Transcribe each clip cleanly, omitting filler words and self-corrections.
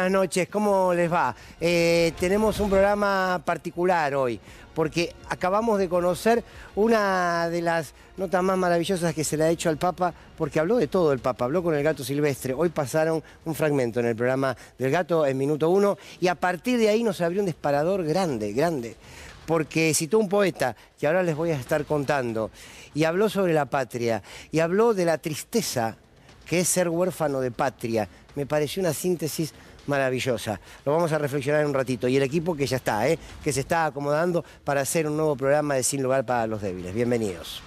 buenas noches, ¿cómo les va? Tenemos un programa particular hoy, porque acabamos de conocer una de las notas más maravillosas que se le ha hecho al Papa, porque habló de todo el Papa, habló con el gato silvestre. Hoy pasaron un fragmento en el programa del gato en minuto 1, y a partir de ahí nos abrió un disparador grande, grande, porque citó un poeta, que ahora les voy a estar contando, y habló sobre la patria, y habló de la tristeza que es ser huérfano de patria. Me pareció una síntesis maravillosa. Lo vamos a reflexionar en un ratito. Y el equipo que ya está, que se está acomodando para hacer un nuevo programa de Sin Lugar para los Débiles. Bienvenidos.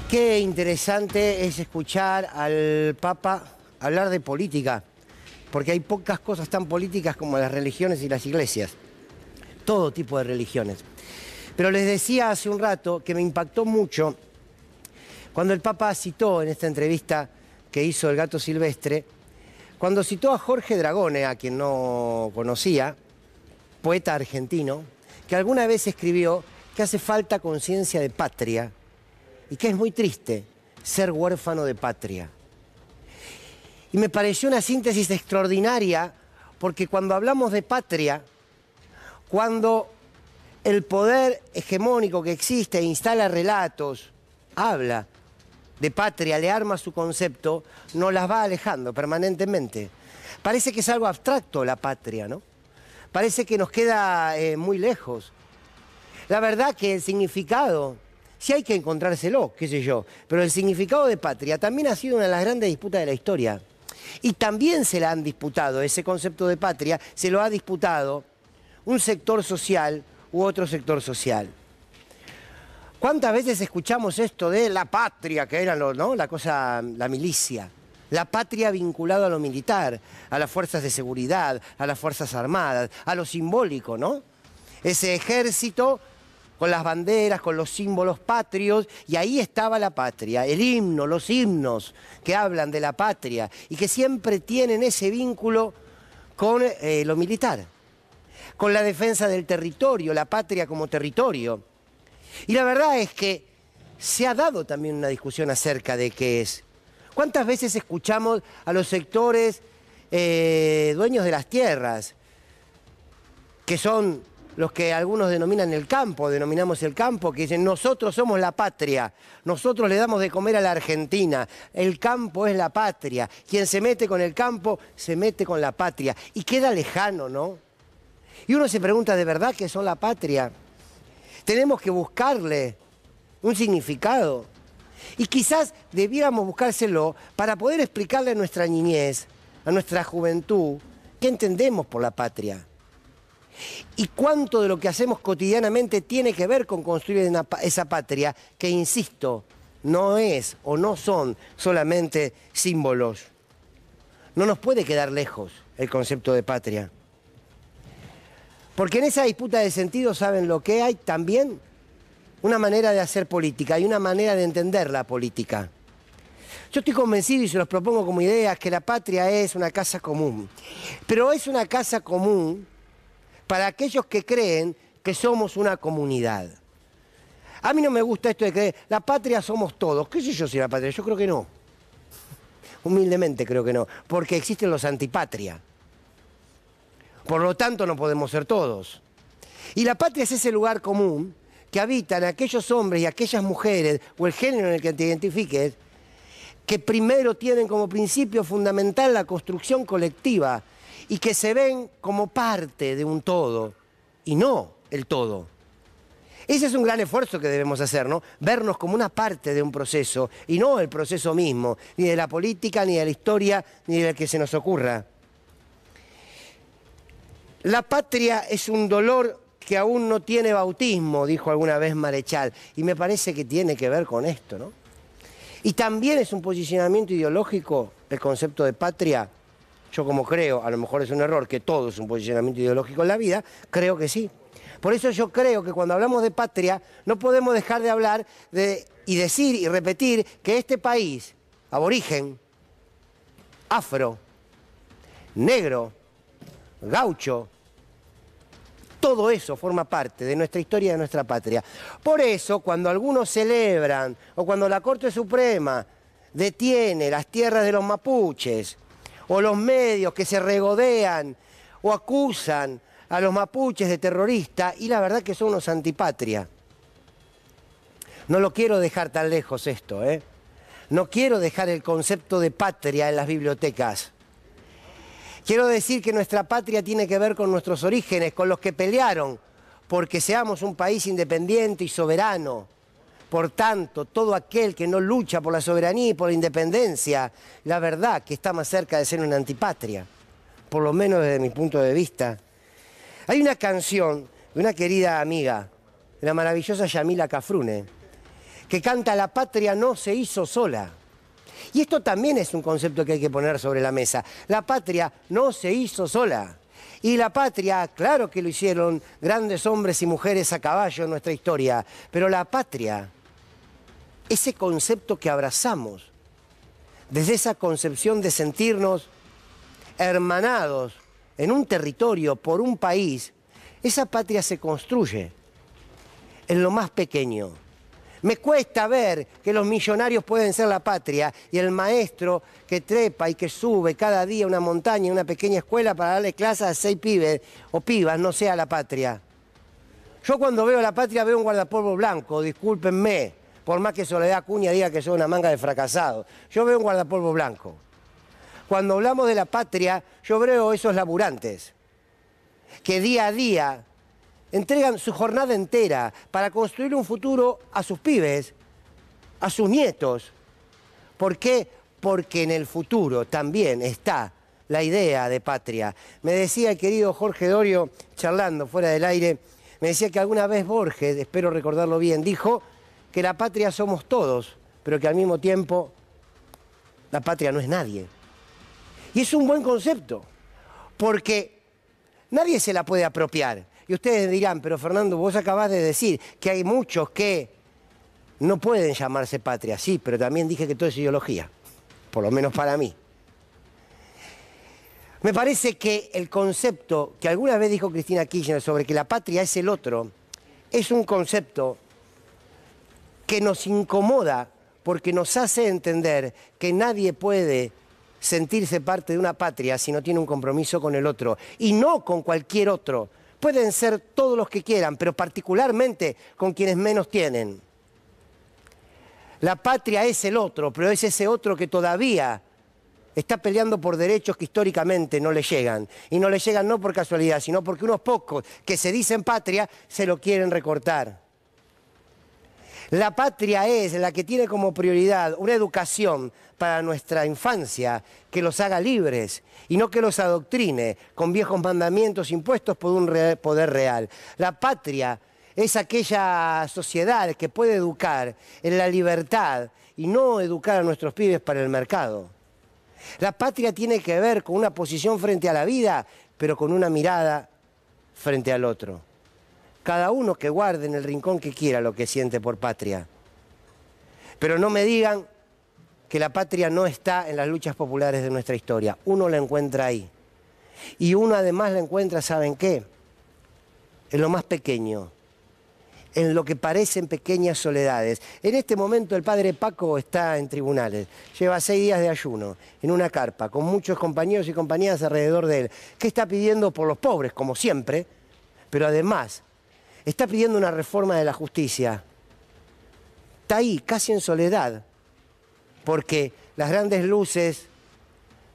Qué interesante es escuchar al Papa hablar de política, porque hay pocas cosas tan políticas como las religiones y las iglesias. Todo tipo de religiones. Pero les decía hace un rato que me impactó mucho cuando el Papa citó en esta entrevista que hizo el gato silvestre, cuando citó a Jorge Dragone, a quien no conocía, poeta argentino, que alguna vez escribió que hace falta conciencia de patria y que es muy triste ser huérfano de patria. Y me pareció una síntesis extraordinaria, porque cuando hablamos de patria, cuando el poder hegemónico que existe instala relatos, habla de patria, le arma su concepto, nos las va alejando permanentemente. Parece que es algo abstracto la patria, ¿no? Parece que nos queda muy lejos. La verdad que el significado, sí hay que encontrárselo, qué sé yo, pero el significado de patria también ha sido una de las grandes disputas de la historia. Y también se la han disputado, ese concepto de patria, se lo ha disputado un sector social u otro sector social. ¿Cuántas veces escuchamos esto de la patria, que era ¿no? la milicia? La patria vinculada a lo militar, a las fuerzas de seguridad, a las fuerzas armadas, a lo simbólico, ¿no? Ese ejército con las banderas, con los símbolos patrios, y ahí estaba la patria, el himno, los himnos que hablan de la patria y que siempre tienen ese vínculo con lo militar, con la defensa del territorio, la patria como territorio. Y la verdad es que se ha dado también una discusión acerca de qué es. ¿Cuántas veces escuchamos a los sectores dueños de las tierras, que son los que algunos denominan el campo, denominamos el campo, que dicen nosotros somos la patria, nosotros le damos de comer a la Argentina, el campo es la patria, quien se mete con el campo se mete con la patria, y queda lejano, ¿no? Y uno se pregunta, ¿de verdad que son la patria? Tenemos que buscarle un significado. Y quizás debiéramos buscárselo para poder explicarle a nuestra niñez, a nuestra juventud, qué entendemos por la patria. Y cuánto de lo que hacemos cotidianamente tiene que ver con construir esa patria que, insisto, no es o no son solamente símbolos. No nos puede quedar lejos el concepto de patria. Porque en esa disputa de sentido, ¿saben lo que hay? También una manera de hacer política y una manera de entender la política. Yo estoy convencido, y se los propongo como idea, que la patria es una casa común. Pero es una casa común para aquellos que creen que somos una comunidad. A mí no me gusta esto de creer, la patria somos todos. ¿Qué sé yo si la patria? Yo creo que no. Humildemente creo que no, porque existen los antipatria. Por lo tanto, no podemos ser todos. Y la patria es ese lugar común que habitan aquellos hombres y aquellas mujeres, o el género en el que te identifiques, que primero tienen como principio fundamental la construcción colectiva y que se ven como parte de un todo y no el todo. Ese es un gran esfuerzo que debemos hacer, ¿no? Vernos como una parte de un proceso y no el proceso mismo, ni de la política, ni de la historia, ni del que se nos ocurra. La patria es un dolor que aún no tiene bautismo, dijo alguna vez Marechal, y me parece que tiene que ver con esto, ¿no? Y también es un posicionamiento ideológico el concepto de patria. Yo como creo, a lo mejor es un error, que todo es un posicionamiento ideológico en la vida, creo que sí. Por eso yo creo que cuando hablamos de patria no podemos dejar de hablar y decir y repetir que este país, aborigen, afro, negro, gaucho, todo eso forma parte de nuestra historia y de nuestra patria. Por eso, cuando algunos celebran, o cuando la Corte Suprema detiene las tierras de los mapuches, o los medios que se regodean o acusan a los mapuches de terroristas y la verdad que son unos antipatria. No lo quiero dejar tan lejos esto, ¿eh? No quiero dejar el concepto de patria en las bibliotecas. Quiero decir que nuestra patria tiene que ver con nuestros orígenes, con los que pelearon porque seamos un país independiente y soberano. Por tanto, todo aquel que no lucha por la soberanía y por la independencia, la verdad que está más cerca de ser una antipatria, por lo menos desde mi punto de vista. Hay una canción de una querida amiga, la maravillosa Yamila Cafrune, que canta "La patria no se hizo sola". Y esto también es un concepto que hay que poner sobre la mesa. La patria no se hizo sola. Y la patria, claro que lo hicieron grandes hombres y mujeres a caballo en nuestra historia, pero la patria, ese concepto que abrazamos, desde esa concepción de sentirnos hermanados en un territorio por un país, esa patria se construye en lo más pequeño. Me cuesta ver que los millonarios pueden ser la patria y el maestro que trepa y que sube cada día una montaña, una pequeña escuela para darle clases a 6 pibes o pibas no sea la patria. Yo cuando veo la patria veo un guardapolvo blanco, discúlpenme, por más que Soledad Acuña diga que soy una manga de fracasados. Yo veo un guardapolvo blanco. Cuando hablamos de la patria, yo veo esos laburantes que día a día entregan su jornada entera para construir un futuro a sus pibes, a sus nietos. ¿Por qué? Porque en el futuro también está la idea de patria. Me decía el querido Jorge Dorio, charlando fuera del aire, me decía que alguna vez Borges, espero recordarlo bien, dijo que la patria somos todos, pero que al mismo tiempo la patria no es nadie. Y es un buen concepto, porque nadie se la puede apropiar. Y ustedes dirán, pero Fernando, vos acabás de decir que hay muchos que no pueden llamarse patria. Sí, pero también dije que todo es ideología, por lo menos para mí. Me parece que el concepto que alguna vez dijo Cristina Kirchner sobre que la patria es el otro, es un concepto que nos incomoda porque nos hace entender que nadie puede sentirse parte de una patria si no tiene un compromiso con el otro, y no con cualquier otro. Pueden ser todos los que quieran, pero particularmente con quienes menos tienen. La patria es el otro, pero es ese otro que todavía está peleando por derechos que históricamente no le llegan. Y no le llegan no por casualidad, sino porque unos pocos que se dicen patria se lo quieren recortar. La patria es la que tiene como prioridad una educación para nuestra infancia que los haga libres y no que los adoctrine con viejos mandamientos impuestos por un poder real. La patria es aquella sociedad que puede educar en la libertad y no educar a nuestros pibes para el mercado. La patria tiene que ver con una posición frente a la vida, pero con una mirada frente al otro. Cada uno que guarde en el rincón que quiera lo que siente por patria. Pero no me digan que la patria no está en las luchas populares de nuestra historia. Uno la encuentra ahí. Y uno además la encuentra, ¿saben qué? En lo más pequeño. En lo que parecen pequeñas soledades. En este momento el padre Paco está en tribunales. Lleva 6 días de ayuno, en una carpa, con muchos compañeros y compañeras alrededor de él. ¿Qué está pidiendo por los pobres, como siempre? Pero además está pidiendo una reforma de la justicia. Está ahí, casi en soledad, porque las grandes luces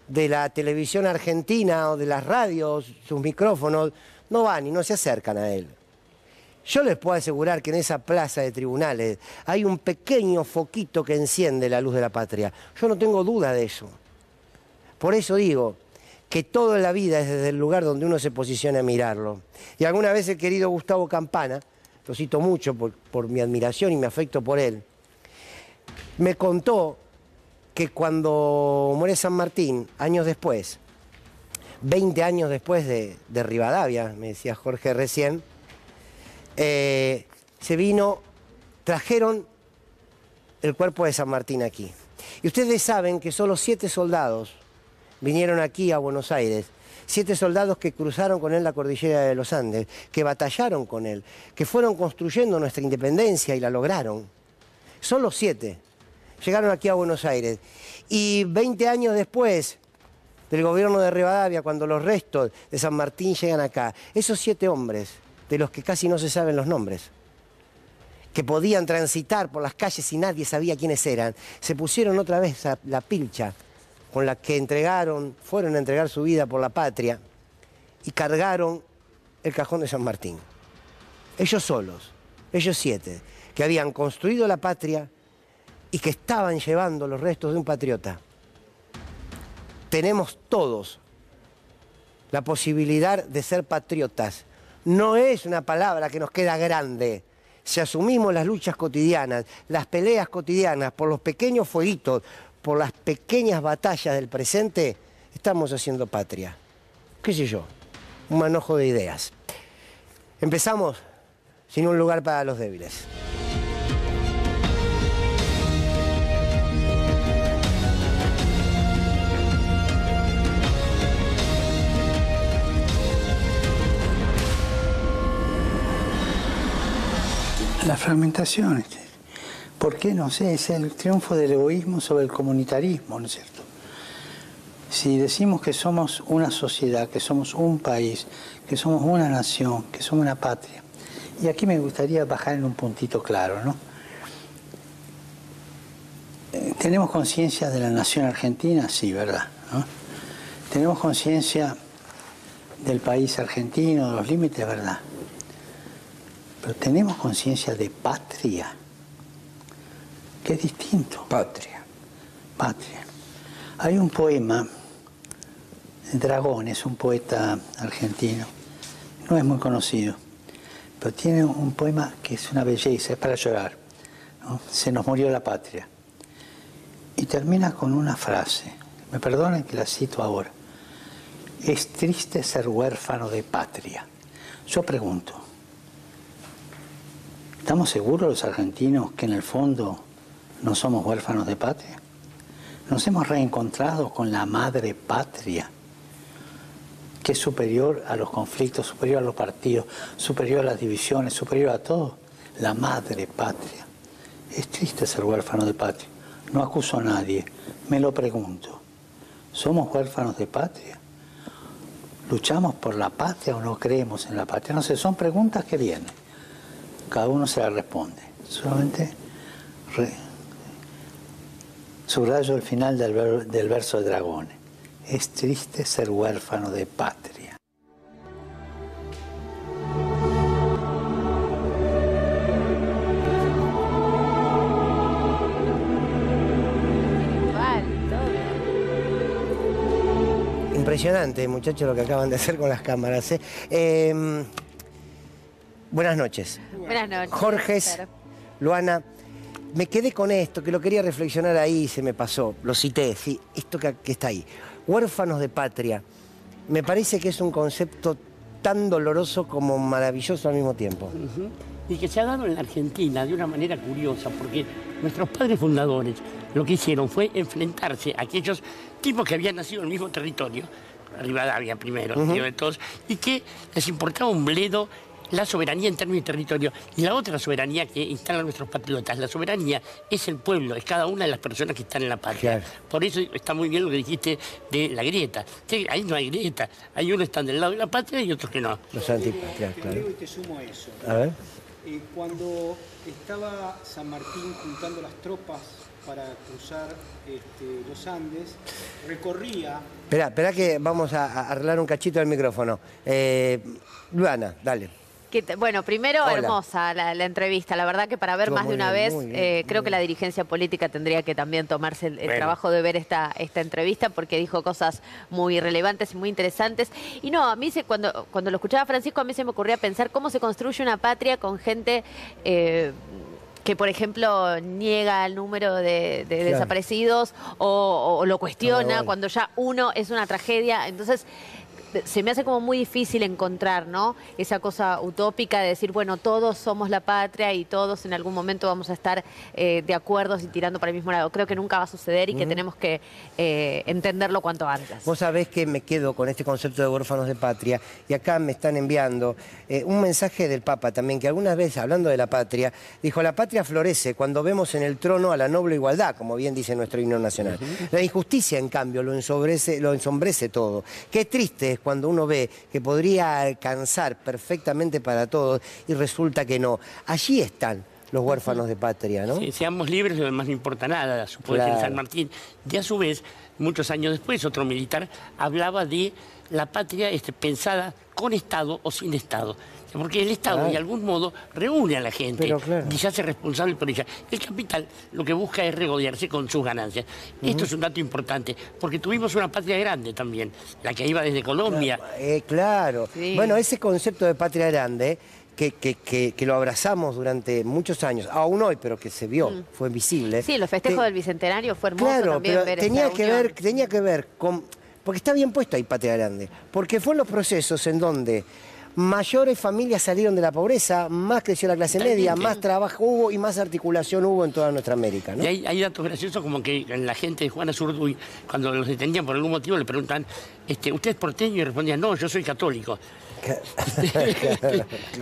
de la televisión argentina o de las radios, sus micrófonos, no van y no se acercan a él. Yo les puedo asegurar que en esa plaza de tribunales hay un pequeño foquito que enciende la luz de la patria. Yo no tengo duda de eso. Por eso digo que todo en la vida es desde el lugar donde uno se posiciona a mirarlo. Y alguna vez el querido Gustavo Campana, lo cito mucho por mi admiración y mi afecto por él, me contó que cuando muere San Martín, años después, 20 años después de Rivadavia, me decía Jorge recién, trajeron el cuerpo de San Martín aquí. Y ustedes saben que solo 7 soldados vinieron aquí a Buenos Aires, 7 soldados que cruzaron con él la cordillera de los Andes, que batallaron con él, que fueron construyendo nuestra independencia y la lograron. Solo 7 llegaron aquí a Buenos Aires. Y 20 años después, del gobierno de Rivadavia, cuando los restos de San Martín llegan acá, esos 7 hombres, de los que casi no se saben los nombres, que podían transitar por las calles y nadie sabía quiénes eran, se pusieron otra vez a la pilcha con la que fueron a entregar su vida por la patria y cargaron el cajón de San Martín. Ellos solos, ellos 7, que habían construido la patria y que estaban llevando los restos de un patriota. Tenemos todos la posibilidad de ser patriotas. No es una palabra que nos queda grande. Si asumimos las luchas cotidianas, las peleas cotidianas por los pequeños fueguitos, por las pequeñas batallas del presente, estamos haciendo patria. ¿Qué sé yo? Un manojo de ideas. Empezamos sin un lugar para los débiles. La fragmentación, ¿por qué? No sé, es el triunfo del egoísmo sobre el comunitarismo, ¿no es cierto? Si decimos que somos una sociedad, que somos un país, que somos una nación, que somos una patria, y aquí me gustaría bajar en un puntito claro, ¿no? ¿Tenemos conciencia de la nación argentina? Sí, ¿verdad? ¿No? ¿Tenemos conciencia del país argentino, de los límites? ¿Verdad? Pero tenemos conciencia de patria, que es distinto. Patria. Patria. Hay un poema, Dragón es un poeta argentino, no es muy conocido, pero tiene un poema que es una belleza, es para llorar, ¿no? Se nos murió la patria. Y termina con una frase, me perdonen que la cito ahora: es triste ser huérfano de patria. Yo pregunto, ¿estamos seguros los argentinos que en el fondo no somos huérfanos de patria? Nos hemos reencontrado con la madre patria, que es superior a los conflictos, superior a los partidos, superior a las divisiones, superior a todo. La madre patria. Es triste ser huérfano de patria. No acuso a nadie, me lo pregunto. ¿Somos huérfanos de patria? ¿Luchamos por la patria o no creemos en la patria? No sé, son preguntas que vienen. Cada uno se las responde. Solamente subrayo el final del verso de Dragón. Es triste ser huérfano de patria. Impresionante, muchachos, lo que acaban de hacer con las cámaras, ¿eh? Buenas noches. Buenas noches. Jorges, Luana, me quedé con esto, que lo quería reflexionar ahí y se me pasó. Lo cité, sí, esto que está ahí. Huérfanos de patria. Me parece que es un concepto tan doloroso como maravilloso al mismo tiempo. Y que se ha dado en la Argentina de una manera curiosa, porque nuestros padres fundadores lo que hicieron fue enfrentarse a aquellos tipos que habían nacido en el mismo territorio, Rivadavia primero, de todos, y que les importaba un bledo la soberanía en términos de territorio. Y la otra soberanía que instalan nuestros patriotas, la soberanía es el pueblo, es cada una de las personas que están en la patria. Claro. Por eso está muy bien lo que dijiste de la grieta. Ahí no hay grieta, hay unos que están del lado de la patria y otros que no. Los antipatrias, claro. Y te sumo a eso. A ver. Cuando estaba San Martín juntando las tropas para cruzar los Andes, recorría... Espera que vamos a arreglar un cachito del micrófono. Luana, dale. Bueno, primero, Hola. Hermosa la entrevista. La verdad que para ver más de una vez, creo que la dirigencia política tendría que también tomarse el trabajo de ver esta entrevista, porque dijo cosas muy relevantes y muy interesantes. Y no, a mí cuando lo escuchaba Francisco, a mí se me ocurría pensar cómo se construye una patria con gente... que, por ejemplo, niega el número de desaparecidos o lo cuestiona cuando ya uno es una tragedia. Entonces, se me hace como muy difícil encontrar, ¿no? Esa cosa utópica de decir, bueno, todos somos la patria y todos en algún momento vamos a estar de acuerdo y tirando para el mismo lado. Creo que nunca va a suceder y que tenemos que entenderlo cuanto antes. Vos sabés que me quedo con este concepto de huérfanos de patria, y acá me están enviando un mensaje del Papa también, que algunas veces, hablando de la patria, dijo: la patria florece cuando vemos en el trono a la noble igualdad, como bien dice nuestro himno nacional. La injusticia, en cambio, lo ensombrece todo. Qué triste es cuando uno ve que podría alcanzar perfectamente para todos y resulta que no. Allí están los huérfanos de patria, ¿no? Sí, seamos libres, lo demás no importa nada, supongo que en San Martín. Y a su vez, muchos años después, otro militar hablaba de la patria pensada con Estado o sin Estado. Porque el Estado, de algún modo, reúne a la gente y se hace responsable por ella. El capital lo que busca es regodearse con sus ganancias. Esto es un dato importante, porque tuvimos una patria grande también, la que iba desde Colombia. Claro. Sí. Bueno, ese concepto de patria grande, que lo abrazamos durante muchos años, aún hoy, pero que se vio, fue visible. Sí, los festejos del Bicentenario fue hermoso también pero ver tenía que ver con... Porque está bien puesto ahí patria grande, porque fue los procesos en donde mayores familias salieron de la pobreza, más creció la clase media, más trabajo hubo y más articulación hubo en toda nuestra América, ¿no? Y hay datos graciosos como que la gente de Juana Zurduy, cuando los detenían por algún motivo, le preguntan, ¿usted es porteño? Y respondían, no, yo soy católico.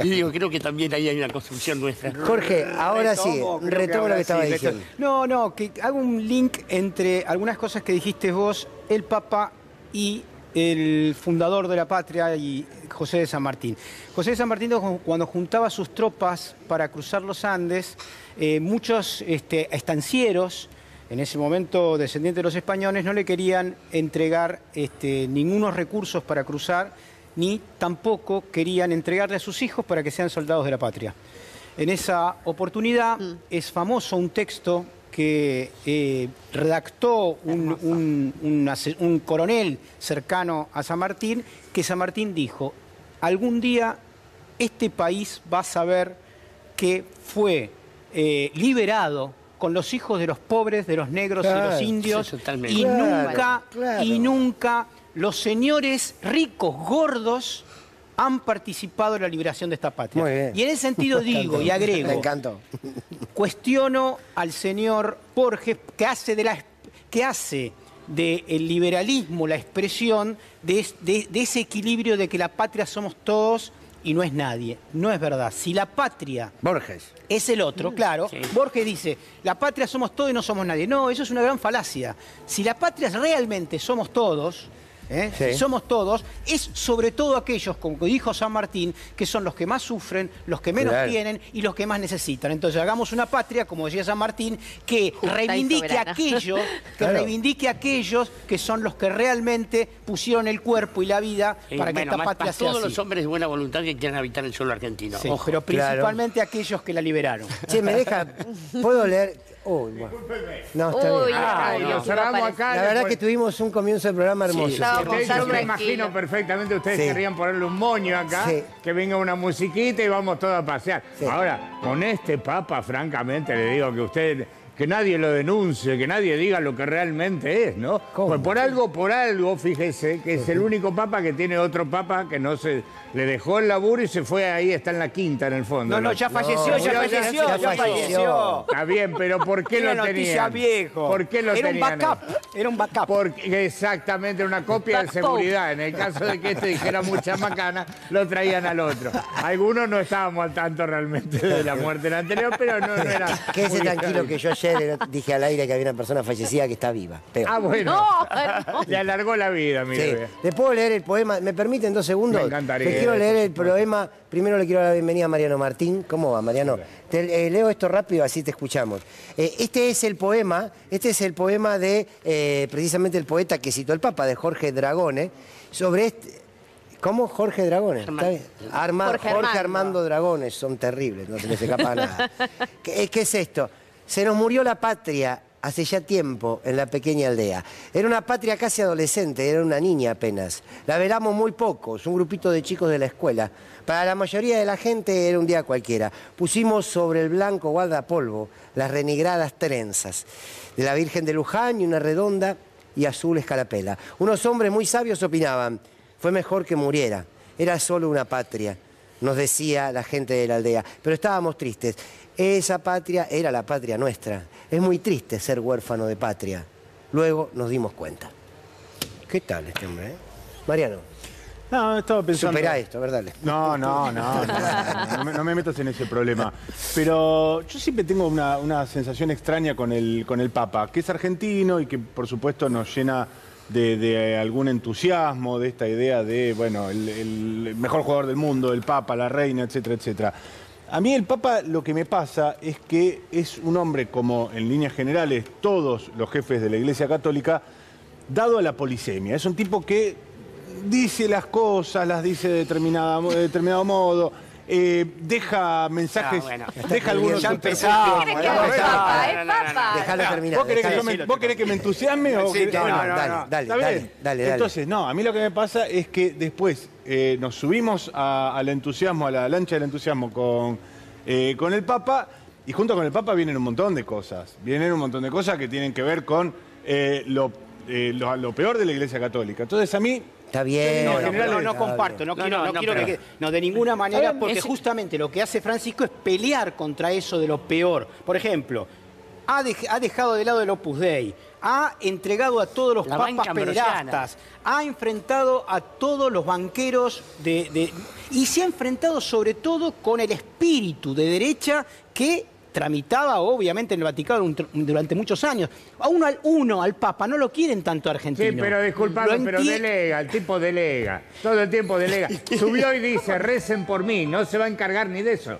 Y digo, creo que también ahí hay una construcción nuestra. Jorge, ahora retomo lo que estaba diciendo. No, que hago un link entre algunas cosas que dijiste vos, el Papa y el fundador de la patria, y José de San Martín. José de San Martín, cuando juntaba sus tropas para cruzar los Andes, muchos estancieros, en ese momento descendientes de los españoles, no le querían entregar ningunos recursos para cruzar, ni tampoco querían entregarle a sus hijos para que sean soldados de la patria. En esa oportunidad es famoso un texto que redactó un coronel cercano a San Martín, que San Martín dijo: algún día este país va a saber que fue liberado con los hijos de los pobres, de los negros y los indios, y nunca los señores ricos, gordos, han participado en la liberación de esta patria. Y en ese sentido digo y agrego, me encantó, cuestiono al señor Borges, que hace del liberalismo la expresión de ese equilibrio de que la patria somos todos y no es nadie. No es verdad. Si la patria Borges es el otro, claro, Borges dice, la patria somos todos y no somos nadie. No, eso es una gran falacia. Si la patria realmente somos todos... Si somos todos, es sobre todo aquellos, como dijo San Martín, que son los que más sufren, los que menos tienen y los que más necesitan. Entonces hagamos una patria, como decía San Martín, que reivindique a aquellos que son los que realmente pusieron el cuerpo y la vida para que esta patria sea todos así. Los hombres de buena voluntad que quieran habitar el suelo argentino. Sí, pero principalmente aquellos que la liberaron. Che, me deja, ¿puedo leer? Uy, bueno. No, está bien. Cerramos acá. La verdad que tuvimos un comienzo del programa hermoso. Yo me imagino perfectamente, ustedes querrían ponerle un moño acá, que venga una musiquita y vamos todos a pasear. Ahora, con este Papa, francamente, le digo que nadie lo denuncie, que nadie diga lo que realmente es, ¿no? Pues por algo, fíjese, que es el único Papa que tiene otro Papa que no se... Le dejó el laburo y se fue ahí, está en la quinta en el fondo. No, ya falleció. Está bien, pero ¿por qué lo tenían? Viejo. ¿Por qué lo tenían? Era un backup. Porque exactamente, una copia de seguridad. En el caso de que dijera mucha macana, lo traían al otro. Algunos no estábamos al tanto realmente de la muerte del anterior, pero no era... Quédese tranquilo que yo ayer dije al aire que había una persona fallecida que está viva. Bueno. Le alargó la vida, mire. ¿Le puedo leer el poema? ¿Me permiten 2 segundos? Me encantaría. Quiero leer el poema. Primero le quiero dar la bienvenida a Mariano Martín. ¿Cómo va, Mariano? Te leo esto rápido, así te escuchamos. Este es el poema de precisamente el poeta que citó el Papa, de Jorge Dragone, sobre ¿Cómo? Jorge Dragone. Jorge Armando Dragone, son terribles, no se les escapa nada. ¿Qué es esto? Se nos murió la patria hace ya tiempo en la pequeña aldea. Era una patria casi adolescente, era una niña apenas. La velamos muy pocos, un grupito de chicos de la escuela. Para la mayoría de la gente era un día cualquiera. Pusimos sobre el blanco guardapolvo las renigradas trenzas de la Virgen de Luján y una redonda y azul escarapela. Unos hombres muy sabios opinaban: Fue mejor que muriera. Era solo una patria, nos decía la gente de la aldea. Pero estábamos tristes. Esa patria era la patria nuestra. Es muy triste ser huérfano de patria. Luego nos dimos cuenta. ¿Qué tal este hombre, Mariano? No, estaba pensando... Supera esto, ¿verdad? No me metas en ese problema. Pero yo siempre tengo una sensación extraña con el Papa, que es argentino y que por supuesto nos llena de algún entusiasmo, de esta idea de, bueno, el mejor jugador del mundo, el Papa, la reina, etcétera, etcétera. A mí el Papa lo que me pasa es que es un hombre, como en líneas generales todos los jefes de la Iglesia Católica, dado a la polisemia. Es un tipo que dice las cosas, las dice de determinado modo, deja mensajes, deja algunos... Ya empezamos. Déjalo terminar. ¿Vos querés que me entusiasme? O sí, dale. Entonces, no, a mí lo que me pasa es que después nos subimos al entusiasmo, a la lancha del entusiasmo con el Papa, y junto con el Papa vienen un montón de cosas. Vienen un montón de cosas que tienen que ver con lo peor de la Iglesia Católica. Entonces, a mí... Está bien. No comparto, no quiero de ninguna manera, porque justamente lo que hace Francisco es pelear contra eso de lo peor. Por ejemplo, ha dejado de lado el Opus Dei, ha entregado a todos los papas pederastas, ha enfrentado a todos los banqueros y se ha enfrentado sobre todo con el espíritu de derecha que tramitaba obviamente en el Vaticano durante muchos años. Al Papa no lo quieren tanto argentino. Sí, pero disculpame, pero delega, el tipo delega. Todo el tiempo delega. Subió y dice, recen por mí, no se va a encargar ni de eso.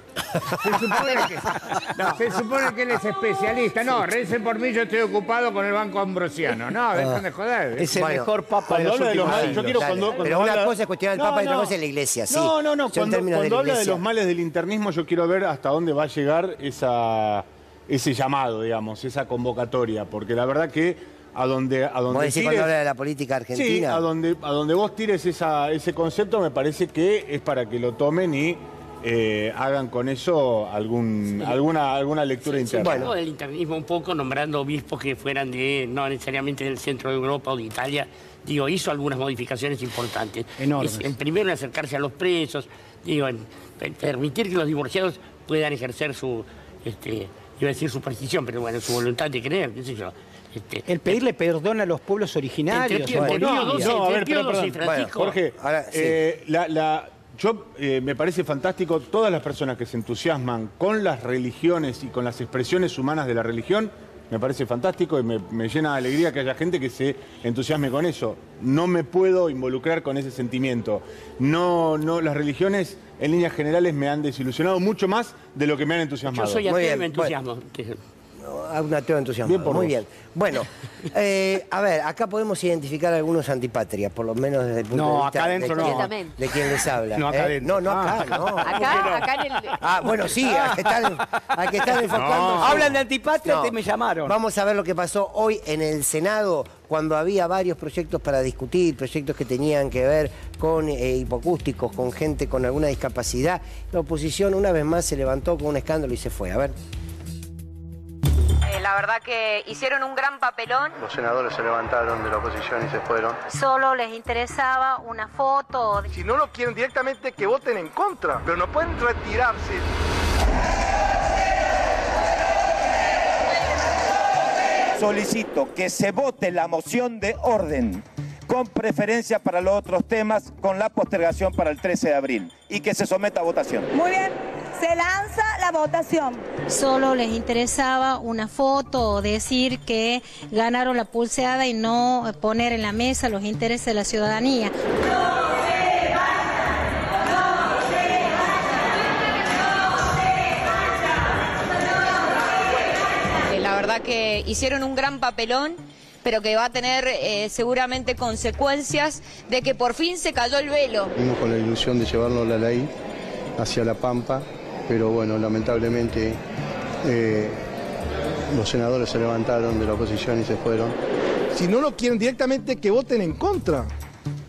Se supone que él es especialista. No, recen por mí, yo estoy ocupado con el Banco Ambrosiano. No, dejen de joder. Es el mejor Papa de los últimos años. Pero una cosa es cuestionar al Papa y otra cosa es la Iglesia. Sí. No. Cuando habla de los males del internismo, yo quiero ver hasta dónde va a llegar ese llamado, digamos, esa convocatoria, porque la verdad que a donde ¿Vos decís cuando habla de la política argentina? Sí, a donde vos tires ese concepto me parece que es para que lo tomen y hagan con eso alguna lectura interna. Bueno, del internismo un poco, nombrando obispos que fueran no necesariamente del centro de Europa o de Italia, digo, hizo algunas modificaciones importantes. Enormes. En primero, en acercarse a los presos, digo, en permitir que los divorciados puedan ejercer su... iba a decir superstición, pero bueno, su voluntad de creer, qué sé yo. El pedirle perdón a los pueblos originarios. Perdón, Jorge, ahora, sí. Yo me parece fantástico todas las personas que se entusiasman con las religiones y con las expresiones humanas de la religión. Me parece fantástico y me llena de alegría que haya gente que se entusiasme con eso. No me puedo involucrar con ese sentimiento. No, las religiones en líneas generales me han desilusionado mucho más de lo que me han entusiasmado. Yo soy ateo y me entusiasmo. Un ateo entusiasmado. Muy bien. Bueno, a ver, acá podemos identificar algunos antipatria, por lo menos desde el punto de vista de quien les habla. No, acá adentro. Acá en el... bueno, sí, al que están enfocando. Hablan de antipatria, me llamaron. Vamos a ver lo que pasó hoy en el Senado, cuando había varios proyectos para discutir, proyectos que tenían que ver con hipoacústicos, con gente con alguna discapacidad. La oposición una vez más se levantó con un escándalo y se fue. A ver. La verdad que hicieron un gran papelón. Los senadores se levantaron de la oposición y se fueron. Solo les interesaba una foto. Si no lo quieren directamente, que voten en contra, pero no pueden retirarse. Solicito que se vote la moción de orden con preferencia para los otros temas, con la postergación para el 13 de abril y que se someta a votación. Muy bien, se lanza la votación. Solo les interesaba una foto o decir que ganaron la pulseada y no poner en la mesa los intereses de la ciudadanía. La verdad que hicieron un gran papelón, pero que va a tener seguramente consecuencias de que por fin se cayó el velo. Vimos con la ilusión de llevarnos la ley hacia La Pampa, pero bueno, lamentablemente los senadores se levantaron de la oposición y se fueron. Si no lo quieren directamente, que voten en contra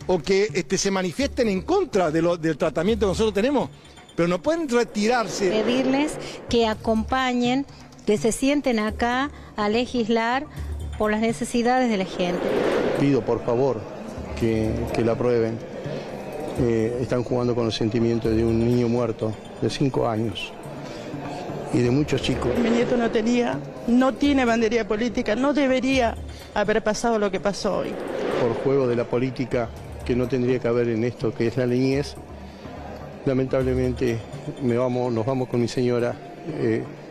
o que se manifiesten en contra del tratamiento que nosotros tenemos, pero no pueden retirarse. Pedirles que acompañen, que se sienten acá a legislar por las necesidades de la gente. Pido por favor que la aprueben están jugando con los sentimientos de un niño muerto de 5 años y de muchos chicos. Mi nieto no tiene bandería política, no debería haber pasado lo que pasó hoy. Por juego de la política que no tendría que haber en esto que es la niñez, lamentablemente nos vamos con mi señora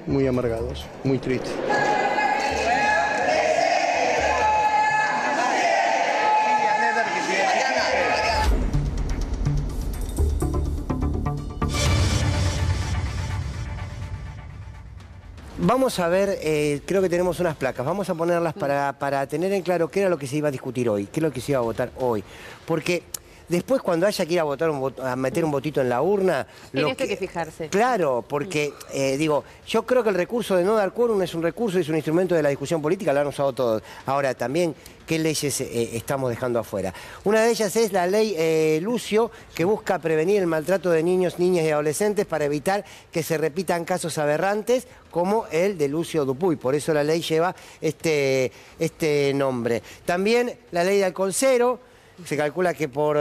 muy amargados, muy tristes. Vamos a ver, creo que tenemos unas placas, vamos a ponerlas para tener en claro qué era lo que se iba a discutir hoy, qué es lo que se iba a votar hoy. Porque después cuando haya que ir a votar, a meter un votito en la urna... En esto hay que fijarse. Claro, porque, digo, yo creo que el recurso de no dar quórum es un recurso y es un instrumento de la discusión política, lo han usado todos. Ahora, también, ¿qué leyes estamos dejando afuera? Una de ellas es la ley Lucio, que busca prevenir el maltrato de niños, niñas y adolescentes para evitar que se repitan casos aberrantes como el de Lucio Dupuy. Por eso la ley lleva este nombre. También la ley de alcohol cero. Se calcula que por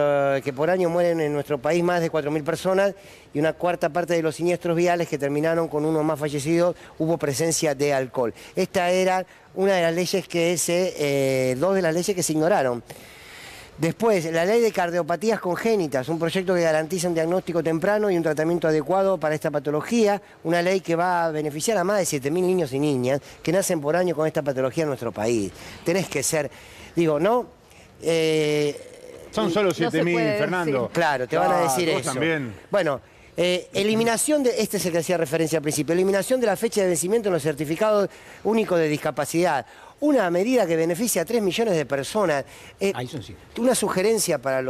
año mueren en nuestro país más de 4.000 personas y una cuarta parte de los siniestros viales que terminaron con uno más fallecido hubo presencia de alcohol. Esta era una de las leyes dos de las leyes que se ignoraron. Después, la ley de cardiopatías congénitas, un proyecto que garantiza un diagnóstico temprano y un tratamiento adecuado para esta patología, una ley que va a beneficiar a más de 7.000 niños y niñas que nacen por año con esta patología en nuestro país. Tenés que ser, digo, no... Son solo 7.000, Fernando. Claro, te van a decir eso. También. Bueno, eliminación de, este es el que hacía referencia al principio, eliminación de la fecha de vencimiento en los certificados únicos de discapacidad. Una medida que beneficia a 3 millones de personas. Una sugerencia para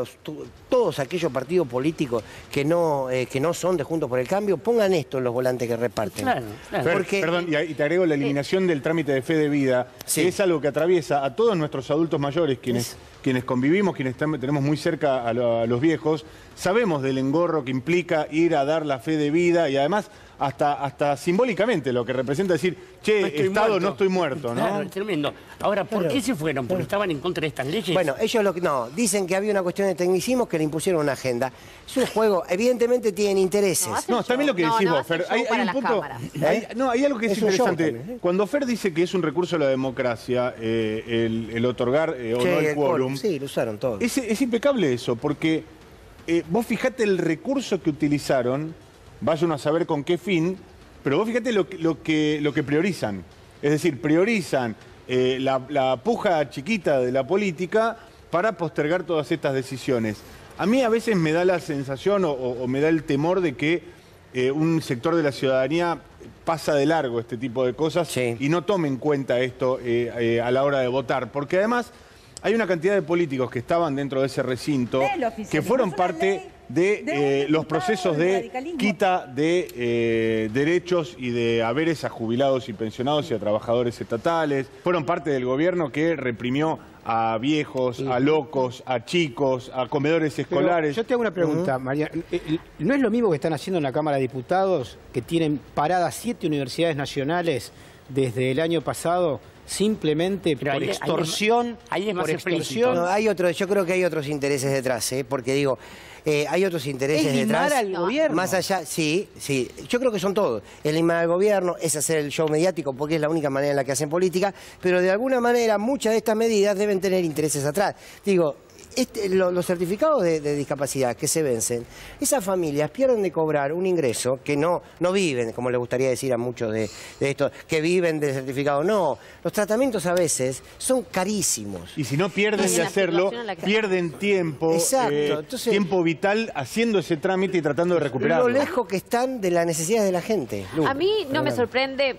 todos aquellos partidos políticos que no son de Juntos por el Cambio, pongan esto en los volantes que reparten. Claro. Porque, perdón, y te agrego la eliminación del trámite de fe de vida, que es algo que atraviesa a todos nuestros adultos mayores, quienes convivimos, quienes tenemos muy cerca a los viejos, sabemos del engorro que implica ir a dar la fe de vida y además hasta simbólicamente lo que representa decir, che, Estado, no estoy muerto, ¿no? Claro, es tremendo. Ahora, ¿por qué se fueron? ¿Porque estaban en contra de estas leyes? Bueno, ellos dicen que había una cuestión de tecnicismo que le impusieron una agenda. Es un juego, evidentemente tienen intereses. No, también lo que decís vos, Fer. Hay un punto. Hay algo que es interesante. Cuando Fer dice que es un recurso a la democracia, el otorgar o no el quórum. Sí, lo usaron todos. Es impecable eso, porque vos fijate el recurso que utilizaron. Vayan a saber con qué fin, pero vos fíjate lo que priorizan. Es decir, priorizan la puja chiquita de la política para postergar todas estas decisiones. A mí a veces me da la sensación o me da el temor de que un sector de la ciudadanía pasa de largo este tipo de cosas y no tome en cuenta esto a la hora de votar. Porque además hay una cantidad de políticos que estaban dentro de ese recinto que fueron parte de los procesos de quita de derechos y de haberes a jubilados y pensionados y a trabajadores estatales. Fueron parte del gobierno que reprimió a viejos, a locos, a chicos, a comedores escolares. Pero yo te hago una pregunta, María. ¿No es lo mismo que están haciendo en la Cámara de Diputados, que tienen paradas 7 universidades nacionales desde el año pasado, simplemente por extorsión? Por extorsión. No, yo creo que hay otros intereses detrás, porque digo... hay otros intereses detrás. ¿Es limar al gobierno? Más allá, sí. Yo creo que son todos. Es limar al gobierno, es hacer el show mediático, porque es la única manera en la que hacen política, pero de alguna manera muchas de estas medidas deben tener intereses atrás. Digo, los certificados de discapacidad que se vencen, esas familias pierden de cobrar un ingreso que no viven, como le gustaría decir a muchos de estos, que viven del certificado. No, los tratamientos a veces son carísimos. Y si no pierden de hacerlo, pierden tiempo, tiempo vital haciendo ese trámite y tratando de recuperarlo. Lo lejos que están de las necesidades de la gente. A mí no me sorprende,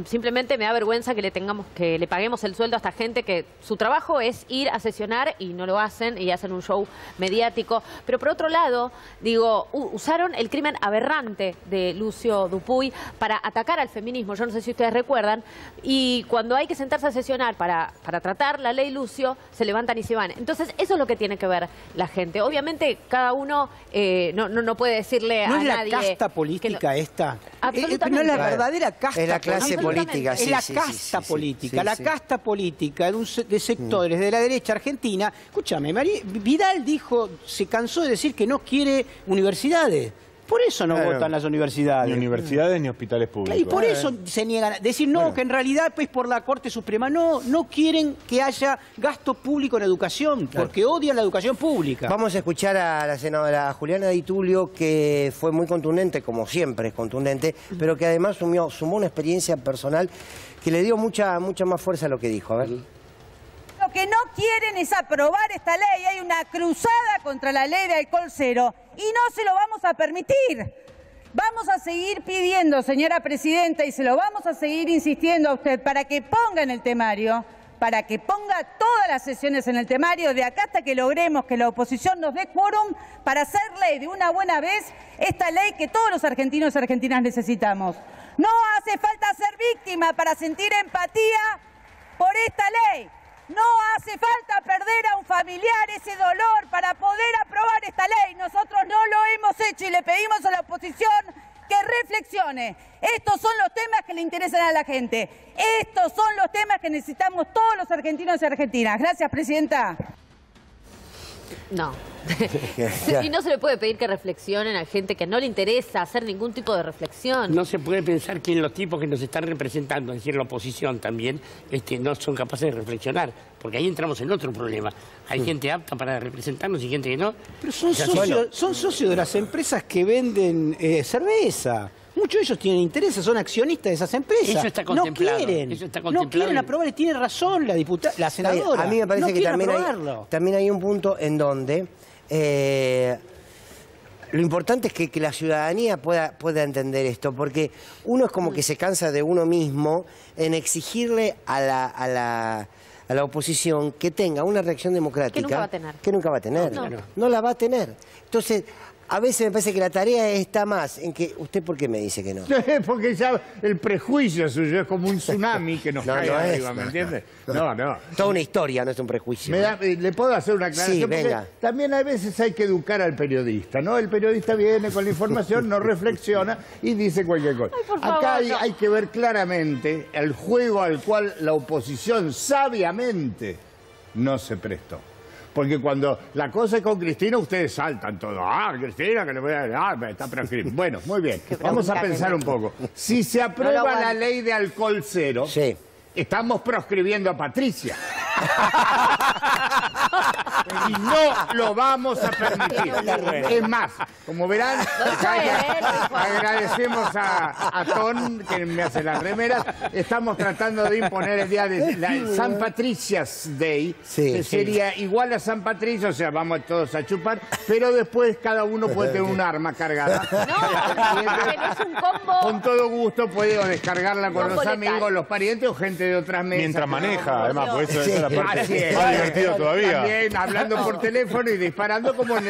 simplemente me da vergüenza que le paguemos el sueldo a esta gente que su trabajo es ir a sesionar y no lo hacen y hacen un show mediático. Pero por otro lado, digo, usaron el crimen aberrante de Lucio Dupuy para atacar al feminismo. Yo no sé si ustedes recuerdan. Y cuando hay que sentarse a sesionar para tratar la ley Lucio, se levantan y se van. Entonces, eso es lo que tiene que ver la gente. Obviamente, cada uno no puede decirle a nadie... ¿No es la casta política esta? Absolutamente. No es la verdadera casta. Es la clase política, Es la casta política. La casta política de sectores de la derecha argentina. Escúchame, María. Vidal dijo, se cansó de decir que no quiere universidades. Por eso no votan las universidades. Ni universidades ni hospitales públicos. Y por eso se niegan a decir que en realidad pues por la Corte Suprema no quieren que haya gasto público en educación, porque odian la educación pública. Vamos a escuchar a la senadora Juliana Di Tulio, que fue muy contundente, como siempre es contundente, pero que además sumó una experiencia personal que le dio mucha más fuerza a lo que dijo. A ver. Lo que no quieren es aprobar esta ley. Hay una cruzada contra la ley de alcohol cero y no se lo vamos a permitir. Vamos a seguir pidiendo, señora presidenta, y se lo vamos a seguir insistiendo a usted para que ponga en el temario, para que ponga todas las sesiones en el temario, de acá hasta que logremos que la oposición nos dé quórum para hacer ley de una buena vez esta ley que todos los argentinos y argentinas necesitamos. No hace falta ser víctima para sentir empatía por esta ley. No hace falta perder a un familiar ese dolor para poder aprobar esta ley. Nosotros no lo hemos hecho y le pedimos a la oposición que reflexione. Estos son los temas que le interesan a la gente. Estos son los temas que necesitamos todos los argentinos y argentinas. Gracias, presidenta. No. Y no se le puede pedir que reflexionen a gente que no le interesa hacer ningún tipo de reflexión. No se puede pensar que los tipos que nos están representando, es decir, la oposición también, no son capaces de reflexionar, porque ahí entramos en otro problema. Hay gente apta para representarnos y gente que no. Pero son socios de las empresas que venden cerveza. Muchos de ellos tienen intereses, son accionistas de esas empresas. Eso está contemplado. No quieren aprobar, y tiene razón la senadora. A mí me parece que también hay un punto en donde lo importante es que la ciudadanía pueda entender esto, porque uno es como que se cansa de uno mismo en exigirle a la oposición que tenga una reacción democrática. Que nunca va a tener. No la va a tener. Entonces, a veces me parece que la tarea está más en que... ¿Usted por qué me dice que no? Porque ya el prejuicio suyo es como un tsunami que nos cae arriba, ¿me entiende? No. Toda una historia, no es un prejuicio. ¿Le puedo hacer una aclaración? Sí, venga. También a veces hay que educar al periodista, ¿no? El periodista viene con la información, no reflexiona y dice cualquier cosa. Acá hay que ver claramente el juego al cual la oposición sabiamente no se prestó. Porque cuando la cosa es con Cristina, ustedes saltan todo. Cristina, que le voy a dar, está prescrito. Bueno, muy bien. Vamos a pensar un poco. Si se aprueba la ley de alcohol cero, estamos proscribiendo a Patricia. Y no lo vamos a permitir. Es más, como verán, agradecemos a Ton, que me hace las remeras. Estamos tratando de imponer el día de San Patricia's Day, que sería igual a San Patricio, o sea, vamos todos a chupar, pero después cada uno puede tener un arma cargada. No, es un combo. Con todo gusto puede descargarla con los amigos, los parientes o gente de otras mesas. Mientras maneja, además, por eso es la parte más divertida todavía. También hablando por teléfono y disparando como un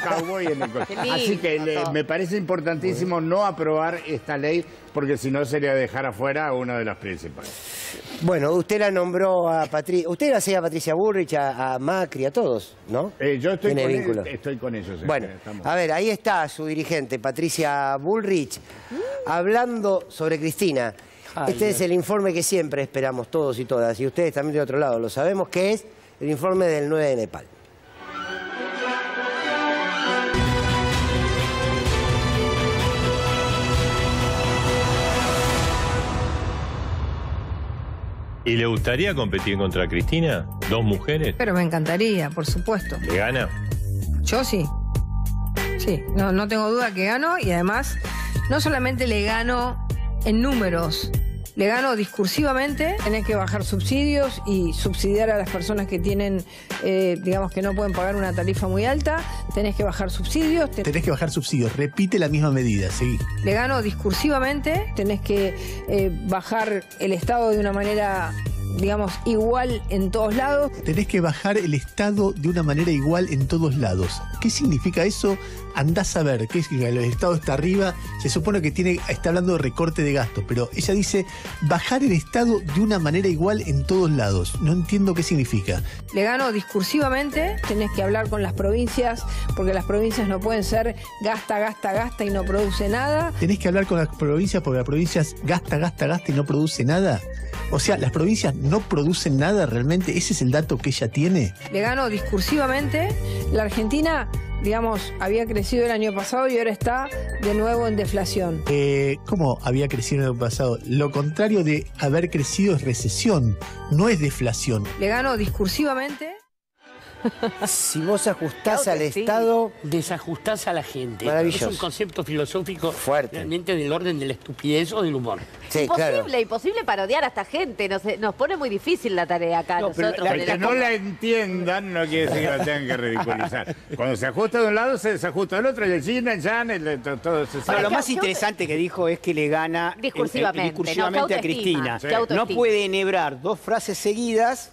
cowboy en el coche. Así que me parece importantísimo no aprobar esta ley, porque si no sería dejar afuera a una de las principales. Bueno, usted la nombró a Patricia. Usted la hacía a Patricia Bullrich, a Macri, a todos, ¿no? Yo estoy con ellos. Bueno, a ver, ahí está su dirigente, Patricia Bullrich, hablando sobre Cristina. Este es el informe que siempre esperamos todos y todas, y ustedes también de otro lado lo sabemos, que es el informe del 9 de Nepal. ¿Y le gustaría competir contra Cristina? ¿Dos mujeres? Pero me encantaría, por supuesto. ¿Le gana? Yo sí. Sí, no tengo duda que gano, y además no solamente le gano en números, le gano discursivamente. Tenés que bajar subsidios y subsidiar a las personas que tienen, digamos, que no pueden pagar una tarifa muy alta. Tenés que bajar subsidios. Tenés que bajar subsidios. Repite la misma medida, seguí. Le gano discursivamente. Tenés que bajar el Estado de una manera, digamos, igual en todos lados. Tenés que bajar el Estado de una manera igual en todos lados. ¿Qué significa eso? Andás a ver, ¿qué significa? El Estado está arriba, se supone que está hablando de recorte de gastos, pero ella dice bajar el Estado de una manera igual en todos lados. No entiendo qué significa. Le gano discursivamente. Tenés que hablar con las provincias, porque las provincias no pueden ser gasta y no produce nada. Tenés que hablar con las provincias porque las provincias gasta y no produce nada. O sea, las provincias no producen nada realmente. ¿Ese es el dato que ella tiene? Le ganó discursivamente. La Argentina, digamos, había crecido el año pasado y ahora está de nuevo en deflación. ¿Cómo había crecido el año pasado? Lo contrario de haber crecido es recesión, no es deflación. Le ganó discursivamente. Si vos ajustás al Estado... Desajustás a la gente. Maravilloso. Es un concepto filosófico fuerte, realmente del orden de la estupidez o del humor. Sí, imposible parodiar a esta gente. Nos pone muy difícil la tarea acá. Nosotros, que no la entiendan no quiere decir que la tengan que ridiculizar. Cuando se ajusta de un lado, se desajusta del otro. Y el yin, el yang, todo se sabe. Lo más interesante que dijo es que le gana discursivamente a Cristina. Sí. No puede enhebrar dos frases seguidas.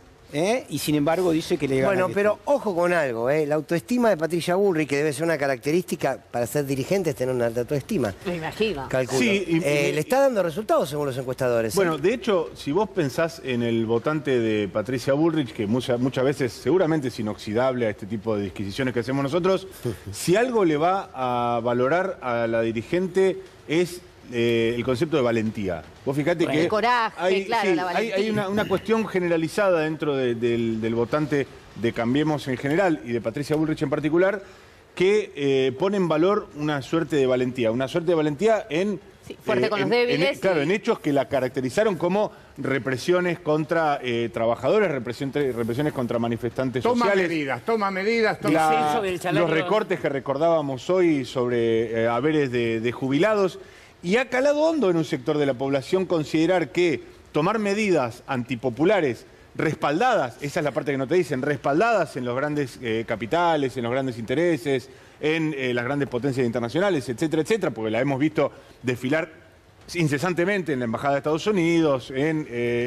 Y sin embargo dice que le gana. Bueno, pero ojo con algo, la autoestima de Patricia Bullrich, que debe ser una característica para ser dirigente, es tener una alta autoestima. Me imagino. Calculo. Sí, le está dando resultados según los encuestadores. Bueno, de hecho, si vos pensás en el votante de Patricia Bullrich, que muchas veces seguramente es inoxidable a este tipo de disquisiciones que hacemos nosotros, si algo le va a valorar a la dirigente es el concepto de valentía. Vos fijate que el coraje, la valentía. Hay una cuestión generalizada dentro del votante de Cambiemos en general y de Patricia Bullrich en particular, que pone en valor una suerte de valentía. Una suerte de valentía en... fuerte con los débiles. En hechos que la caracterizaron como represiones contra trabajadores, represiones contra manifestantes sociales. Toma medidas. Los recortes que recordábamos hoy sobre haberes de jubilados. Y ha calado hondo en un sector de la población considerar que tomar medidas antipopulares respaldadas, esa es la parte que no te dicen, respaldadas en los grandes capitales, en los grandes intereses, en las grandes potencias internacionales, etcétera, etcétera, porque la hemos visto desfilar incesantemente en la Embajada de Estados Unidos, en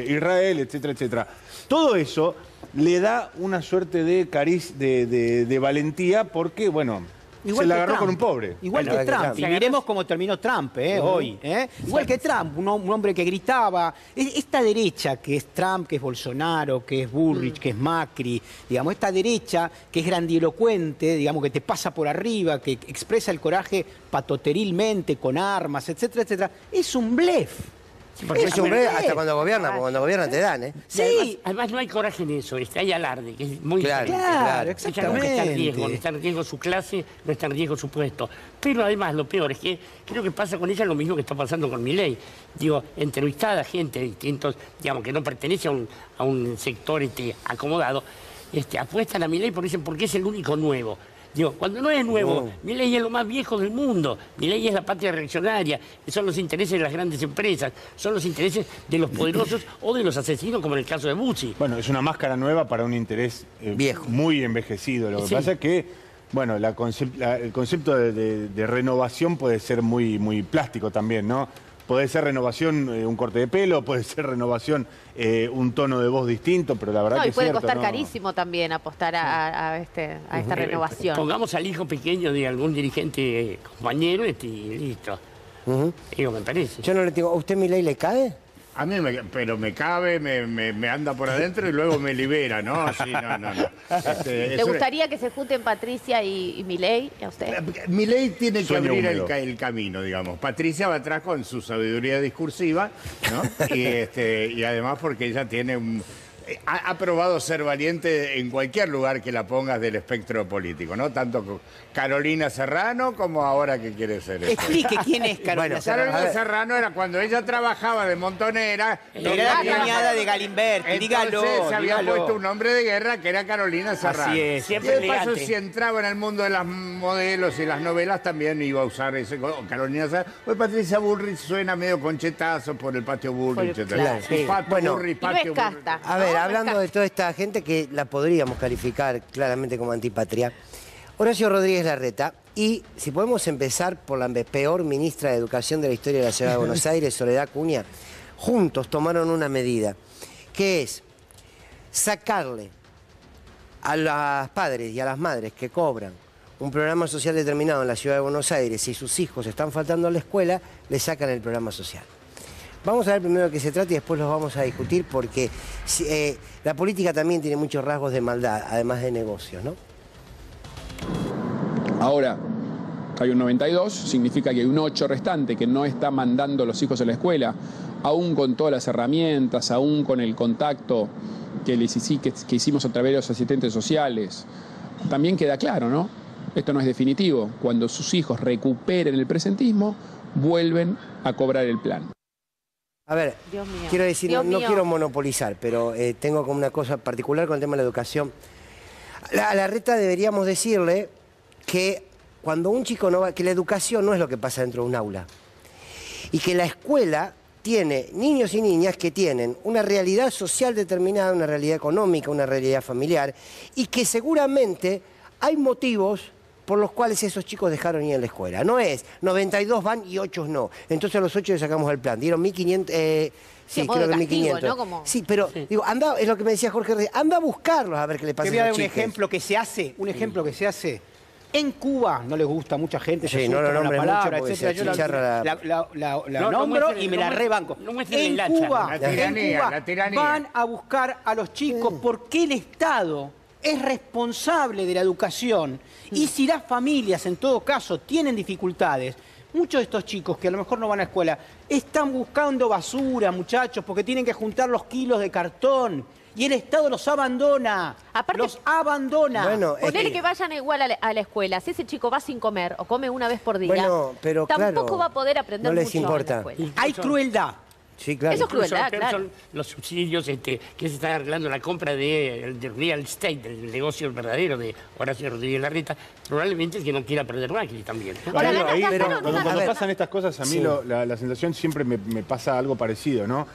Israel, etcétera, etcétera. Todo eso le da una suerte de cariz de valentía porque, bueno... Igual se la que agarró Trump. con un pobre. Igual que Trump. Y miremos cómo terminó Trump hoy. Igual que Trump, un hombre que gritaba. Esta derecha, que es Trump, que es Bolsonaro, que es Bullrich, que es Macri, digamos, esta derecha que es grandilocuente, digamos, que te pasa por arriba, que expresa el coraje patoterilmente, con armas, etcétera, etcétera, es un blef. Es un blef hasta cuando gobierna, porque cuando gobierna te dan, Sí. Además no hay coraje en eso, hay alarde, que es muy claro, diferente. claro, Ella nunca está en riesgo, no está en riesgo su clase, no está en riesgo su puesto. Pero además lo peor es que creo que pasa con ella lo mismo que está pasando con Milei. Digo, entrevistada gente de distintos, digamos, que no pertenece a un sector acomodado, apuestan a Milei porque dicen porque es el único nuevo. Digo, cuando no es nuevo, Milei es lo más viejo del mundo. Milei es la patria reaccionaria, son los intereses de las grandes empresas, son los intereses de los poderosos o de los asesinos, como en el caso de Bucci. Bueno, es una máscara nueva para un interés viejo, muy envejecido. Lo que pasa es que, bueno, el concepto de renovación puede ser muy, muy plástico también, ¿no? Puede ser renovación un corte de pelo, puede ser renovación un tono de voz distinto, pero la verdad que y puede cierto, costar carísimo también apostar a esta renovación. Pongamos al hijo pequeño de algún dirigente compañero y listo. Digo, me parece. Yo no le digo, ¿a usted Milei le cae? A mí pero me cabe, me anda por adentro y luego me libera, ¿no? Sí, no. ¿Le gustaría que se junten Patricia y Milei a usted? Milei tiene que abrir el camino, digamos. Patricia va atrás con su sabiduría discursiva, ¿no? Y además porque ella tiene ha probado ser valiente en cualquier lugar que la pongas del espectro político, ¿no? Tanto Carolina Serrano como ahora que quiere ser esto. Explique quién es Carolina Serrano. Carolina Serrano era cuando ella trabajaba de montonera. Era la cuñada de Galimberti, dígalo. Se había puesto un nombre de guerra que era Carolina Serrano. Así es, siempre y de paso, si entraba en el mundo de las modelos y las novelas, también iba a usar ese Carolina Serrano. Pues Patricia Bullrich suena medio conchetazo por el patio Bullrich. Claro, sí. Bueno, patio Bullrich. A ver, hablando de toda esta gente que la podríamos calificar claramente como antipatria, Horacio Rodríguez Larreta, y si podemos empezar por la peor ministra de Educación de la historia de la Ciudad de Buenos Aires, Soledad Cunha, juntos tomaron una medida, que es sacarle a los padres y a las madres que cobran un programa social determinado en la Ciudad de Buenos Aires, si sus hijos están faltando a la escuela, le sacan el programa social. Vamos a ver primero de qué se trata y después los vamos a discutir porque la política también tiene muchos rasgos de maldad, además de negocios, ¿no? Ahora, hay un 92, significa que hay un 8 restante que no está mandando los hijos a la escuela aún con todas las herramientas, aún con el contacto que hicimos a través de los asistentes sociales, también queda claro, ¿no? Esto no es definitivo. Cuando sus hijos recuperen el presentismo, vuelven a cobrar el plan. A ver, quiero decir, no quiero monopolizar, pero tengo como una cosa particular con el tema de la educación. A la Reta deberíamos decirle que cuando un chico no va, que la educación no es lo que pasa dentro de un aula. Y que la escuela tiene niños y niñas que tienen una realidad social determinada, una realidad económica, una realidad familiar, y que seguramente hay motivos por los cuales esos chicos dejaron ir a la escuela. No es 92 van y 8 no. Entonces a los 8 le sacamos el plan. Dieron 1.500... sí, creo que 1.500. ¿No? Como... Sí, pero digo, anda, es lo que me decía Jorge, anda a buscarlos a ver qué le pasa a los chicos. Te voy a dar un ejemplo que se hace, En Cuba, no le gusta a mucha gente, sí, no lo nombres palabra, mucho etcétera. Yo la nombro y me la rebanco. En Cuba van a buscar a los chicos porque el Estado es responsable de la educación. Y si las familias, en todo caso, tienen dificultades, muchos de estos chicos que a lo mejor no van a escuela, están buscando basura, muchachos, porque tienen que juntar los kilos de cartón. Y el Estado los abandona. Aparte, los abandona. Bueno, ponele que vayan igual a la escuela. Si ese chico va sin comer o come una vez por día, bueno, pero tampoco va a poder aprender no les mucho importa. en la escuela. Hay crueldad. Sí, claro. Eso es crueldad, claro. Son los subsidios que se están arreglando la compra de real estate, del negocio verdadero de Horacio Rodríguez Larreta, probablemente es que no quiera perder Macri también. ¿No? Cuando pasan estas cosas, a mí la sensación siempre me pasa algo parecido, ¿no?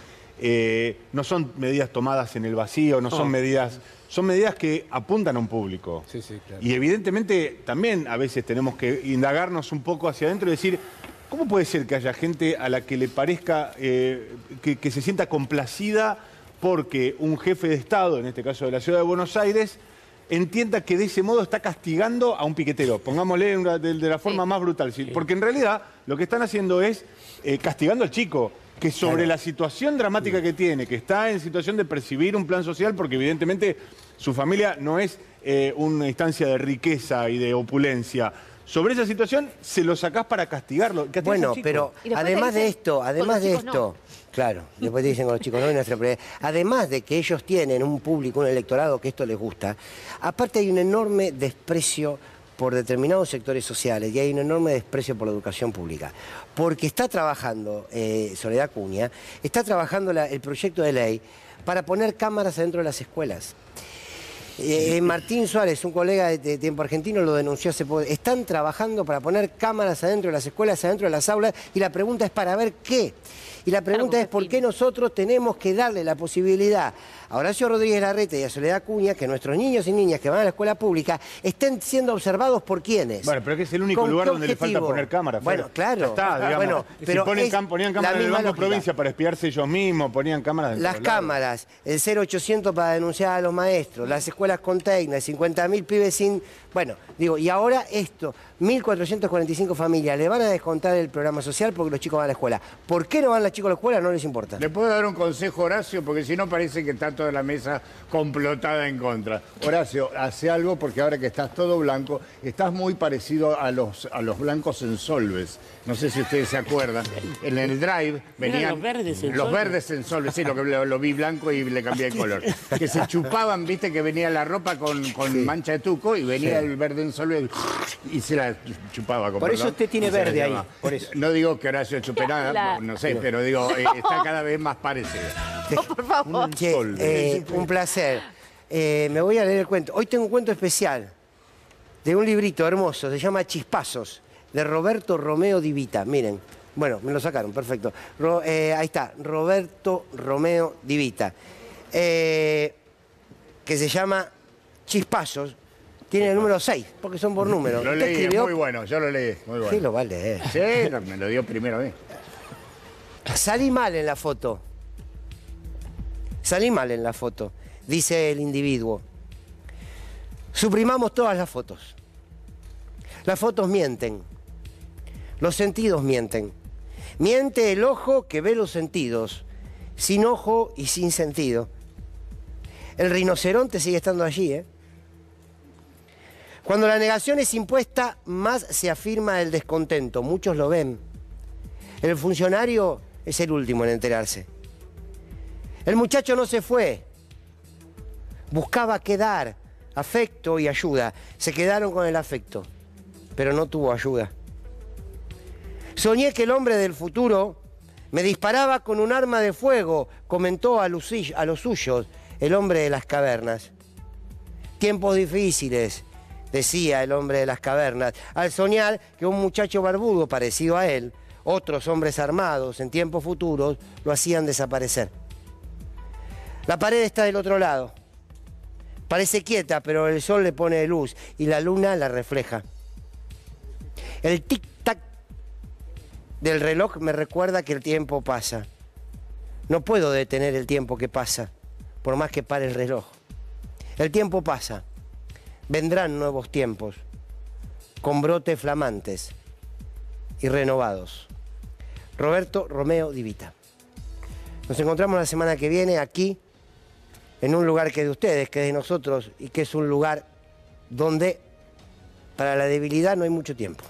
No son medidas tomadas en el vacío, no son medidas... Son medidas que apuntan a un público. Sí, claro. Y evidentemente también a veces tenemos que indagarnos un poco hacia adentro y decir... ¿Cómo puede ser que haya gente a la que le parezca, que se sienta complacida porque un jefe de Estado, en este caso de la Ciudad de Buenos Aires, entienda que de ese modo está castigando a un piquetero? Pongámosle de la forma más brutal. Porque en realidad lo que están haciendo es castigando al chico, que sobre la situación dramática que tiene, que está en situación de percibir un plan social, porque evidentemente su familia no es una instancia de riqueza y de opulencia. Sobre esa situación se lo sacás para castigarlo. Bueno, pero además de esto, claro, después te dicen con los chicos no, nuestra prioridad. Además de que ellos tienen un público, un electorado que esto les gusta, aparte hay un enorme desprecio por determinados sectores sociales y hay un enorme desprecio por la educación pública. Porque está trabajando, Soledad Acuña, está trabajando el proyecto de ley para poner cámaras adentro de las escuelas. Martín Suárez, un colega de Tiempo Argentino, lo denunció hace poco. Están trabajando para poner cámaras adentro de las escuelas, adentro de las aulas, y la pregunta es para ver qué. Y la pregunta es por qué nosotros tenemos que darle la posibilidad a Horacio Rodríguez Larreta y a Soledad Acuña que nuestros niños y niñas que van a la escuela pública estén siendo observados por quiénes. Bueno, pero es que es el único lugar donde le falta poner cámaras. Bueno, claro. Ya está, digamos. Bueno, pero ponían cámaras en el Banco Provincia para espiarse ellos mismos, ponían cámaras... Las cámaras, el 0800 para denunciar a los maestros, las escuelas con tecna, 50.000 pibes sin... Bueno, digo, y ahora esto, 1.445 familias, le van a descontar el programa social porque los chicos van a la escuela. ¿Por qué no van los chicos a la escuela? No les importa. ¿Le puedo dar un consejo, Horacio? Porque si no parece que está toda la mesa complotada en contra. Horacio, hace algo porque ahora que estás todo blanco, estás muy parecido a los blancos en Solves. No sé si ustedes se acuerdan. En el drive venían... Los verdes en Los verdes en Solves, sí, lo vi blanco y le cambié el color. Que se chupaban, viste, que venía la ropa con mancha de tuco y venía el verde en Solves y se la chupaba. Por eso usted tiene verde ahí. Por eso. No digo que Horacio chupe nada, no sé, pero digo, está cada vez más parecido. Por favor. Un placer. Me voy a leer el cuento. Hoy tengo un cuento especial de un librito hermoso, se llama Chispazos, de Roberto Romeo Di Vita. Miren, bueno, me lo sacaron, perfecto. Ahí está, Roberto Romeo Di Vita. Que se llama Chispazos. Tiene el número 6, porque son por número. Lo leí, es muy bueno, yo lo leí, muy bueno. Sí, lo va a leer. Sí, me lo dio primero a mí. Salí mal en la foto. Salí mal en la foto, dice el individuo. Suprimamos todas las fotos. Las fotos mienten. Los sentidos mienten. Miente el ojo que ve los sentidos, sin ojo y sin sentido. El rinoceronte sigue estando allí, ¿eh? Cuando la negación es impuesta, más se afirma el descontento. Muchos lo ven. El funcionario es el último en enterarse. El muchacho no se fue. Buscaba quedar, afecto y ayuda. Se quedaron con el afecto, pero no tuvo ayuda. Soñé que el hombre del futuro me disparaba con un arma de fuego, comentó a los suyos el hombre de las cavernas. Tiempos difíciles, decía el hombre de las cavernas, al soñar que un muchacho barbudo parecido a él, otros hombres armados en tiempos futuros, lo hacían desaparecer. La pared está del otro lado. Parece quieta, pero el sol le pone luz y la luna la refleja. El tic-tac del reloj me recuerda que el tiempo pasa. No puedo detener el tiempo que pasa, por más que pare el reloj. El tiempo pasa. Vendrán nuevos tiempos, con brotes flamantes y renovados. Roberto Romeo Di Vita. Nos encontramos la semana que viene aquí, en un lugar que es de ustedes, que es de nosotros, y que es un lugar donde para la debilidad no hay mucho tiempo.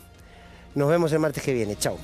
Nos vemos el martes que viene. Chao.